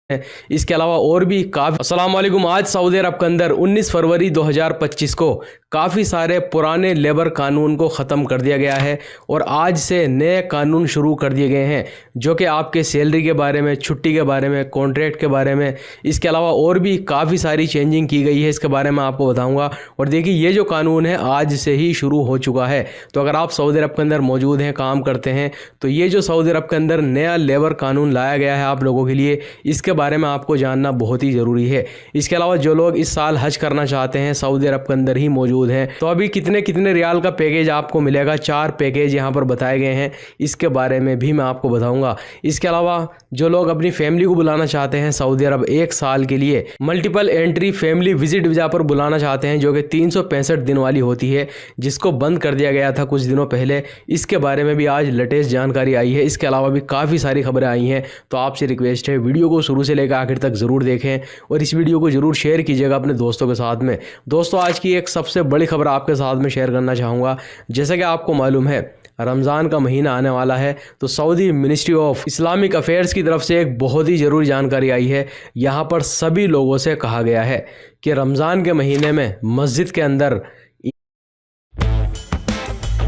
इसके अलावा और भी काफ़ी। अस्सलाम वालेकुम। आज सऊदी अरब के अंदर 19 फरवरी 2025 को काफ़ी सारे पुराने लेबर कानून को ख़त्म कर दिया गया है और आज से नए कानून शुरू कर दिए गए हैं जो कि आपके सैलरी के बारे में, छुट्टी के बारे में, कॉन्ट्रैक्ट के बारे में, इसके अलावा और भी काफ़ी सारी चेंजिंग की गई है। इसके बारे में आपको बताऊंगा। और देखिए ये जो कानून है आज से ही शुरू हो चुका है। तो अगर आप सऊदी अरब के अंदर मौजूद हैं, काम करते हैं, तो ये जो सऊदी अरब के अंदर नया लेबर कानून लाया गया है आप लोगों के लिए, इसके बारे में आपको जानना बहुत ही ज़रूरी है। इसके अलावा जो लोग इस साल हज करना चाहते हैं, सऊदी अरब के अंदर ही मौजूद हैं, तो अभी कितने कितने रियाल का पैकेज आपको मिलेगा, 4 पैकेज यहाँ पर बताए गए हैं, इसके बारे में भी मैं आपको बताऊंगा। इसके अलावा जो लोग अपनी फैमिली को बुलाना चाहते हैं सऊदी अरब 1 साल के लिए, multiple entry family visit visa पर बुलाना चाहते हैं जो कि 365 दिन वाली होती है, जिसको बंद कर दिया गया था कुछ दिनों पहले, इसके बारे में भी आज लेटेस्ट जानकारी आई है। इसके अलावा भी काफ़ी सारी खबरें आई हैं। तो आपसे रिक्वेस्ट है वीडियो को शुरू से लेकर आखिर तक ज़रूर देखें और इस वीडियो को ज़रूर शेयर कीजिएगा अपने दोस्तों के साथ में। दोस्तों आज की एक सबसे बड़ी खबर आपके साथ में शेयर करना चाहूँगा। जैसा कि आपको मालूम है रमज़ान का महीना आने वाला है, तो Saudi ministry of Islamic affairs की तरफ से एक बहुत ही ज़रूरी जानकारी आई है। यहाँ पर सभी लोगों से कहा गया है कि रमज़ान के महीने में मस्जिद के अंदर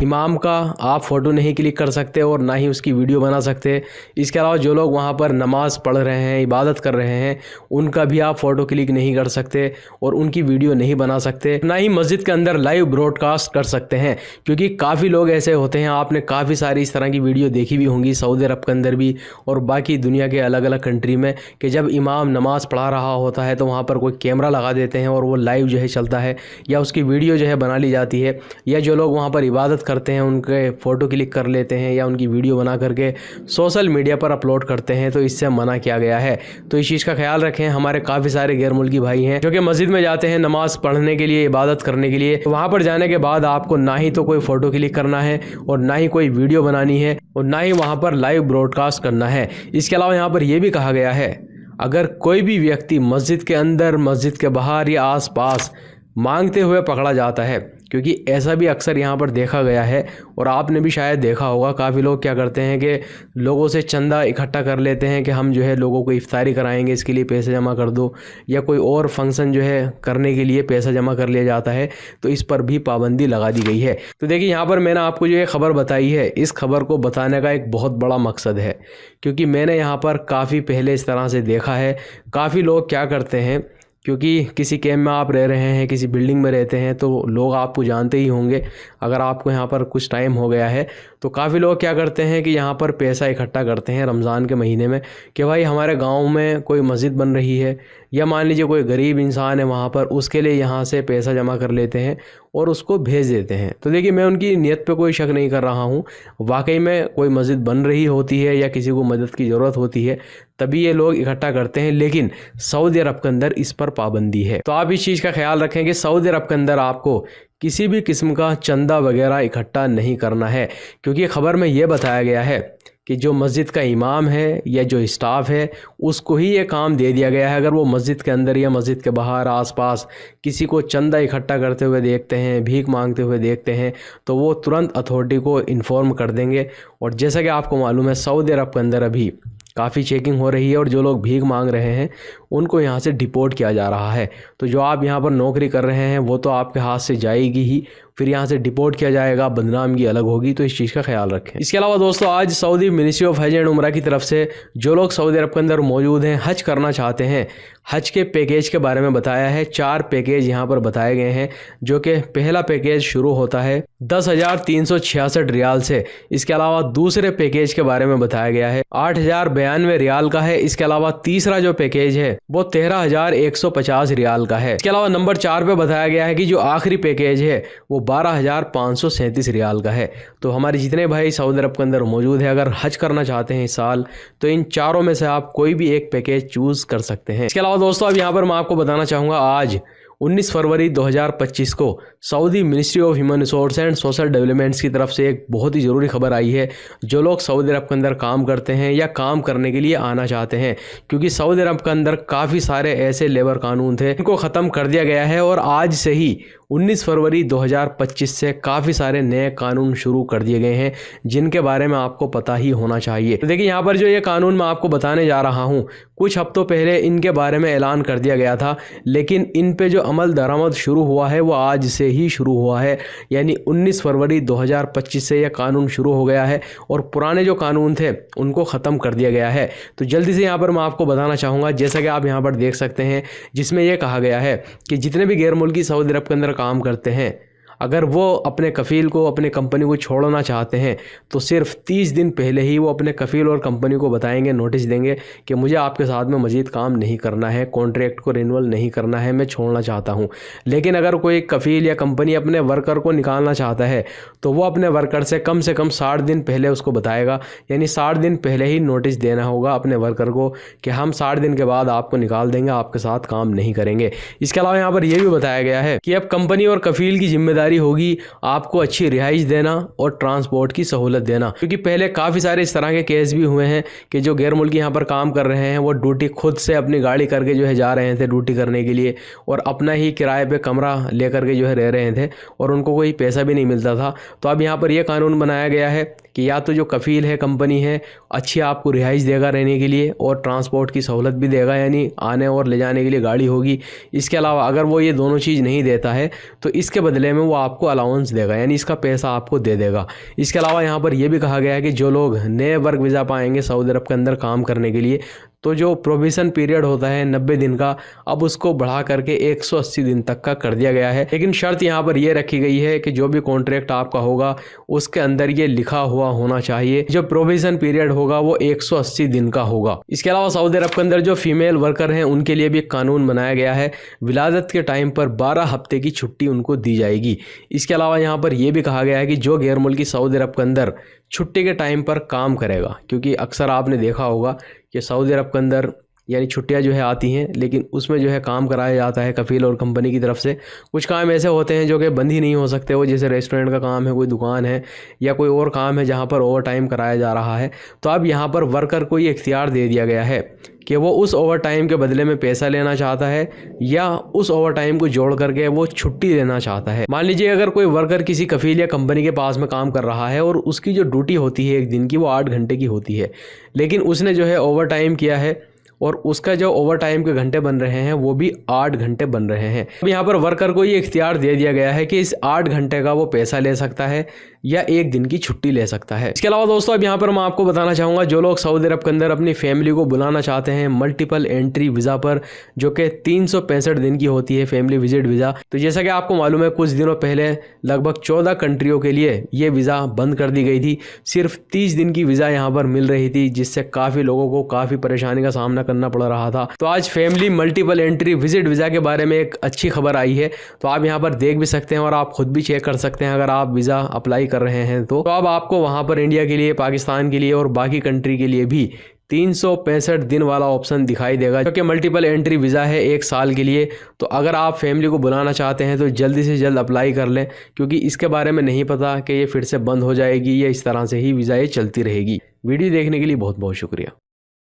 इमाम का आप फ़ोटो नहीं क्लिक कर सकते और ना ही उसकी वीडियो बना सकते। इसके अलावा जो लोग वहाँ पर नमाज़ पढ़ रहे हैं, इबादत कर रहे हैं, उनका भी आप फ़ोटो क्लिक नहीं कर सकते और उनकी वीडियो नहीं बना सकते। ना ही मस्जिद के अंदर लाइव ब्रॉडकास्ट कर सकते हैं, क्योंकि काफ़ी लोग ऐसे होते हैं, आपने काफ़ी सारी इस तरह की वीडियो देखी भी होंगी सऊदी अरब के अंदर भी और बाकी दुनिया के अलग अलग कंट्री में, कि जब इमाम नमाज़ पढ़ा रहा होता है तो वहाँ पर कोई कैमरा लगा देते हैं और वो लाइव जो है चलता है या उसकी वीडियो जो है बना ली जाती है, या जो लोग वहाँ पर इबादत करते हैं उनके फ़ोटो क्लिक कर लेते हैं या उनकी वीडियो बना करके सोशल मीडिया पर अपलोड करते हैं। तो इससे मना किया गया है। तो इस चीज़ का ख्याल रखें। हमारे काफ़ी सारे गैर मुल्की भाई हैं जो कि मस्जिद में जाते हैं नमाज़ पढ़ने के लिए, इबादत करने के लिए। तो वहाँ पर जाने के बाद आपको ना ही तो कोई फ़ोटो क्लिक करना है और ना ही कोई वीडियो बनानी है और ना ही वहाँ पर लाइव ब्रॉडकास्ट करना है। इसके अलावा यहाँ पर यह भी कहा गया है, अगर कोई भी व्यक्ति मस्जिद के अंदर, मस्जिद के बाहर या आस पास मांगते हुए पकड़ा जाता है, क्योंकि ऐसा भी अक्सर यहाँ पर देखा गया है और आपने भी शायद देखा होगा, काफ़ी लोग क्या करते हैं कि लोगों से चंदा इकट्ठा कर लेते हैं कि हम जो है लोगों को इफ्तारी कराएंगे, इसके लिए पैसे जमा कर दो, या कोई और फंक्शन जो है करने के लिए पैसा जमा कर लिया जाता है। तो इस पर भी पाबंदी लगा दी गई है। तो देखिए यहाँ पर मैंने आपको जो ये खबर बताई है, इस खबर को बताने का एक बहुत बड़ा मकसद है, क्योंकि मैंने यहाँ पर काफ़ी पहले इस तरह से देखा है। काफ़ी लोग क्या करते हैं, क्योंकि किसी कैंप में आप रह रहे हैं, किसी बिल्डिंग में रहते हैं, तो लोग आपको जानते ही होंगे। अगर आपको यहाँ पर कुछ टाइम हो गया है तो काफ़ी लोग क्या करते हैं कि यहाँ पर पैसा इकट्ठा करते हैं रमज़ान के महीने में कि भाई हमारे गांव में कोई मस्जिद बन रही है, या मान लीजिए कोई गरीब इंसान है वहाँ पर, उसके लिए यहाँ से पैसा जमा कर लेते हैं और उसको भेज देते हैं। तो देखिए मैं उनकी नीयत पे कोई शक नहीं कर रहा हूँ। वाकई में कोई मस्जिद बन रही होती है या किसी को मदद की ज़रूरत होती है तभी ये लोग इकट्ठा करते हैं, लेकिन सऊदी अरब के अंदर इस पर पाबंदी है। तो आप इस चीज़ का ख्याल रखें कि सऊदी अरब के अंदर आपको किसी भी किस्म का चंदा वगैरह इकट्ठा नहीं करना है, क्योंकि खबर में ये बताया गया है कि जो मस्जिद का इमाम है या जो स्टाफ है उसको ही ये काम दे दिया गया है। अगर वो मस्जिद के अंदर या मस्जिद के बाहर आसपास किसी को चंदा इकट्ठा करते हुए देखते हैं, भीख मांगते हुए देखते हैं, तो वो तुरंत अथॉरिटी को इन्फॉर्म कर देंगे। और जैसा कि आपको मालूम है सऊदी अरब के अंदर अभी काफ़ी चेकिंग हो रही है और जो लोग भीख मांग रहे हैं उनको यहाँ से डिपोर्ट किया जा रहा है। तो जो आप यहाँ पर नौकरी कर रहे हैं वो तो आपके हाथ से जाएगी ही, फिर यहाँ से डिपोर्ट किया जाएगा, बदनामी अलग होगी। तो इस चीज़ का ख्याल रखें। इसके अलावा दोस्तों आज सऊदी मिनिस्ट्री ऑफ हज एंड उम्रा की तरफ से जो लोग सऊदी अरब के अंदर मौजूद हैं, हज करना चाहते हैं, हज के पैकेज के बारे में बताया है। 4 पैकेज यहाँ पर बताए गए हैं, जो कि पहला पैकेज शुरू होता है 10,366 रियाल से। इसके अलावा दूसरे पैकेज के बारे में बताया गया है 8,092 रियाल का है। इसके अलावा तीसरा जो पैकेज है वो 13,150 रियाल का है। इसके अलावा नंबर 4 पे बताया गया है कि जो आखिरी पैकेज है वो 12,537 रियाल का है। तो हमारे जितने भाई सऊदी अरब के अंदर मौजूद है, अगर हज करना चाहते हैं इस साल, तो इन चारों में से आप कोई भी एक पैकेज चूज़ कर सकते हैं। इसके अलावा दोस्तों अब यहाँ पर मैं आपको बताना चाहूँगा, आज 19 फरवरी 2025 को Saudi ministry of human resource and social developments की तरफ से एक बहुत ही ज़रूरी खबर आई है। जो लोग सऊदी अरब के अंदर काम करते हैं या काम करने के लिए आना चाहते हैं, क्योंकि सऊदी अरब के अंदर काफ़ी सारे ऐसे लेबर कानून थे, इनको ख़त्म कर दिया गया है और आज से ही 19 फरवरी 2025 से काफ़ी सारे नए कानून शुरू कर दिए गए हैं जिनके बारे में आपको पता ही होना चाहिए। तो देखिए यहाँ पर जो ये कानून मैं आपको बताने जा रहा हूँ, कुछ हफ्तों पहले इनके बारे में ऐलान कर दिया गया था, लेकिन इन पे जो अमल दरामद शुरू हुआ है वो आज से ही शुरू हुआ है। यानी 19 फरवरी 2025 से यह कानून शुरू हो गया है और पुराने जो कानून थे उनको ख़त्म कर दिया गया है। तो जल्दी से यहाँ पर मैं आपको बताना चाहूँगा, जैसा कि आप यहाँ पर देख सकते हैं, जिसमें यह कहा गया है कि जितने भी गैर मुल्की सऊदी अरब के अंदर काम करते हैं, अगर वो अपने कफ़ील को, अपने कंपनी को छोड़ना चाहते हैं तो सिर्फ 30 दिन पहले ही वो अपने कफ़ील और कंपनी को बताएंगे, नोटिस देंगे कि मुझे आपके साथ में मज़ीद काम नहीं करना है, कॉन्ट्रैक्ट को रिन्यूअल नहीं करना है, मैं छोड़ना चाहता हूं। लेकिन अगर कोई कफ़ील या कंपनी अपने वर्कर को निकालना चाहता है तो वो अपने वर्कर से कम 60 दिन पहले उसको बताएगा। यानी 60 दिन पहले ही नोटिस देना होगा अपने वर्कर को कि हम 60 दिन के बाद आपको निकाल देंगे, आपके साथ काम नहीं करेंगे। इसके अलावा यहाँ पर यह भी बताया गया है कि अब कंपनी और कफ़ील की जिम्मेदारी होगी आपको अच्छी रिहाइश देना और ट्रांसपोर्ट की सहूलत देना। क्योंकि पहले काफ़ी सारे इस तरह के केस भी हुए हैं कि जो गैर मुल्की यहाँ पर काम कर रहे हैं वो ड्यूटी खुद से अपनी गाड़ी करके जो है जा रहे थे ड्यूटी करने के लिए और अपना ही किराए पे कमरा लेकर के जो है रह रहे थे और उनको कोई पैसा भी नहीं मिलता था। तो अब यहाँ पर यह कानून बनाया गया है कि या तो जो कफ़ील है, कंपनी है, अच्छी आपको रिहाइश देगा रहने के लिए और ट्रांसपोर्ट की सहूलत भी देगा, यानी आने और ले जाने के लिए गाड़ी होगी। इसके अलावा अगर वो ये दोनों चीज़ नहीं देता है तो इसके बदले में वो आपको अलाउंस देगा, यानी इसका पैसा आपको दे देगा। इसके अलावा यहाँ पर यह भी कहा गया है कि जो लोग नए वर्क वीज़ा पाएंगे सऊदी अरब के अंदर काम करने के लिए, तो जो प्रोविज़न पीरियड होता है 90 दिन का, अब उसको बढ़ा करके 180 दिन तक का कर दिया गया है। लेकिन शर्त यहाँ पर यह रखी गई है कि जो भी कॉन्ट्रैक्ट आपका होगा उसके अंदर ये लिखा हुआ होना चाहिए, जो प्रोविज़न पीरियड होगा वो 180 दिन का होगा। इसके अलावा सऊदी अरब के अंदर जो फीमेल वर्कर हैं उनके लिए भी कानून बनाया गया है, विलादत के टाइम पर 12 हफ्ते की छुट्टी उनको दी जाएगी। इसके अलावा यहाँ पर यह भी कहा गया है कि जो गैर मुल्की सऊदी अरब के अंदर छुट्टी के टाइम पर काम करेगा, क्योंकि अक्सर आपने देखा होगा कि सऊदी अरब के अंदर यानी छुट्टियां जो है आती हैं लेकिन उसमें जो है काम कराया जाता है कफ़ील और कंपनी की तरफ से। कुछ काम ऐसे होते हैं जो कि बंद ही नहीं हो सकते, वो जैसे रेस्टोरेंट का काम है, कोई दुकान है या कोई और काम है जहां पर ओवर टाइम कराया जा रहा है। तो अब यहां पर वर्कर को ये इख्तियार दे दिया गया है कि वो उस ओवर टाइम के बदले में पैसा लेना चाहता है या उस ओवर टाइम को जोड़ करके वो छुट्टी लेना चाहता है। मान लीजिए अगर कोई वर्कर किसी कफ़ील या कंपनी के पास में काम कर रहा है और उसकी जो ड्यूटी होती है एक दिन की वो 8 घंटे की होती है, लेकिन उसने जो है ओवर टाइम किया है और उसका जो ओवर टाइम के घंटे बन रहे हैं वो भी 8 घंटे बन रहे हैं। अब यहाँ पर वर्कर को ये इख्तियार दे दिया गया है कि इस 8 घंटे का वो पैसा ले सकता है या एक दिन की छुट्टी ले सकता है। इसके अलावा दोस्तों अब यहाँ पर मैं आपको बताना चाहूँगा, जो लोग सऊदी अरब के अंदर अपनी फैमिली को बुलाना चाहते हैं मल्टीपल एंट्री वीज़ा पर, जो कि 365 दिन की होती है फैमिली विजिट वीज़ा। तो जैसा कि आपको मालूम है कुछ दिनों पहले लगभग 14 कंट्रियों के लिए ये वीज़ा बंद कर दी गई थी। सिर्फ 30 दिन की वीज़ा यहाँ पर मिल रही थी, जिससे काफ़ी लोगों को काफ़ी परेशानी का सामना करना पड़ रहा था। तो आज family multiple entry visit visa के बारे में एक अच्छी खबर आई है, तो आप यहाँ पर देख भी सकते हैं और आप खुद भी चेक कर सकते हैं अगर आप वीज़ा अप्लाई कर रहे हैं तो अब आपको वहाँ पर इंडिया के लिए, पाकिस्तान के लिए और बाकी कंट्री के लिए भी 365 दिन वाला ऑप्शन दिखाई देगा, जो कि मल्टीपल एंट्री वीज़ा है 1 साल के लिए। तो अगर आप फैमिली को बुलाना चाहते हैं तो जल्दी से जल्द अप्लाई कर लें, क्योंकि इसके बारे में नहीं पता कि ये फिर से बंद हो जाएगी या इस तरह से ही वीज़ा ये चलती रहेगी। वीडियो देखने के लिए बहुत बहुत शुक्रिया।